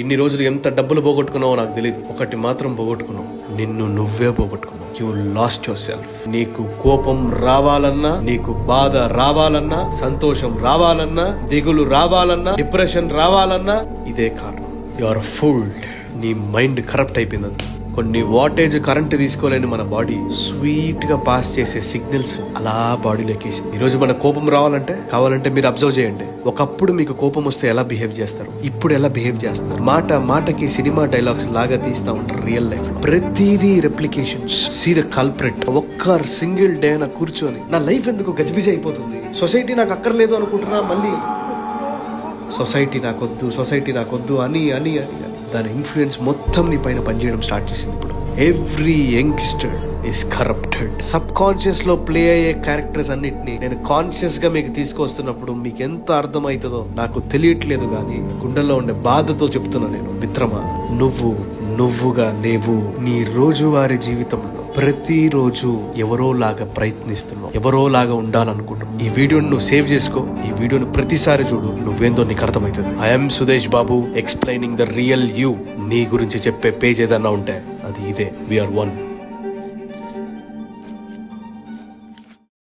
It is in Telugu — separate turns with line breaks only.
ఇన్ని రోజులు ఎంత డబ్బులు పోగొట్టుకున్నావో నాకు తెలియదు. ఒకటి మాత్రం పోగొట్టుకున్నావు, నిన్ను నువ్వే పోగొట్టుకున్నావు. You lost yourself. నీకు కోపం రావాలన్నా, నీకు బాధ రావాలన్నా, సంతోషం రావాలన్నా, దిగులు రావాలన్నా, డిప్రెషన్ రావాలన్నా ఇదే కారణం. You are fooled. నీ మైండ్ కరప్ట్ అయిపోయింది. కొన్ని వాటేజ్ కరెంట్ తీసుకోలేని మన బాడీ స్వీట్ గా పాస్ చేసే సిగ్నల్స్ అలా బాడీలోకి వేసింది. ఈరోజు మన కోపం కావాలంటే మీరు అబ్జర్వ్ చేయండి. ఒకప్పుడు మీకు కోపం వస్తే ఎలా బిహేవ్ చేస్తారు, ఇప్పుడు ఎలా బిహేవ్ చేస్తున్నారు. మాటకి సినిమా డైలాగ్స్ లాగా తీస్తా ఉంటారు. రియల్ లైఫ్ లో ప్రతిదీ రెప్లికేషన్స్. See the culprit. ఒక్క సింగిల్ డే నా కూర్చొని నా లైఫ్ ఎందుకు గజిబిజి అయిపోతుంది, సొసైటీ నాకు అక్కర్లేదు అనుకుంటున్నా, మళ్ళీ సొసైటీ నాకొద్దు అని దాని ఇన్ఫ్లుయెన్స్ మొత్తం నీ పైన పనిచేయడం స్టార్ట్ చేసింది. ఇప్పుడు every youngster is corrupted. Sub conscious లో ప్లే అయ్యే క్యారెక్టర్స్ అన్నిటిని నేను కాన్షియస్ గా మీకు తీసుకొస్తున్నప్పుడు మీకు ఎంత అర్థమవుతుందో నాకు తెలియట్లేదు, కానీ గుండెల్లో ఉండే బాధతో చెప్తున్నా నేను. మిత్రమా, నువ్వుగా లేవు. నీ రోజువారీ జీవితంలో ప్రతిరోజు ఎవరోలాగా ప్రయత్నిస్తున్నావు, ఎవరోలాగా ఉండాలనుకుంటున్నావు. ఈ వీడియోని నువ్వు సేవ్ చేసుకో. ఈ వీడియోని ప్రతిసారి చూడు, నువ్వేందో నీకు అర్థమవుతుంది. I'm Sudesh Babu, explaining the real you. నీ గురించి చెప్పే పేజ్ ఏదన్నా ఉంటే అది ఇదే. We are one.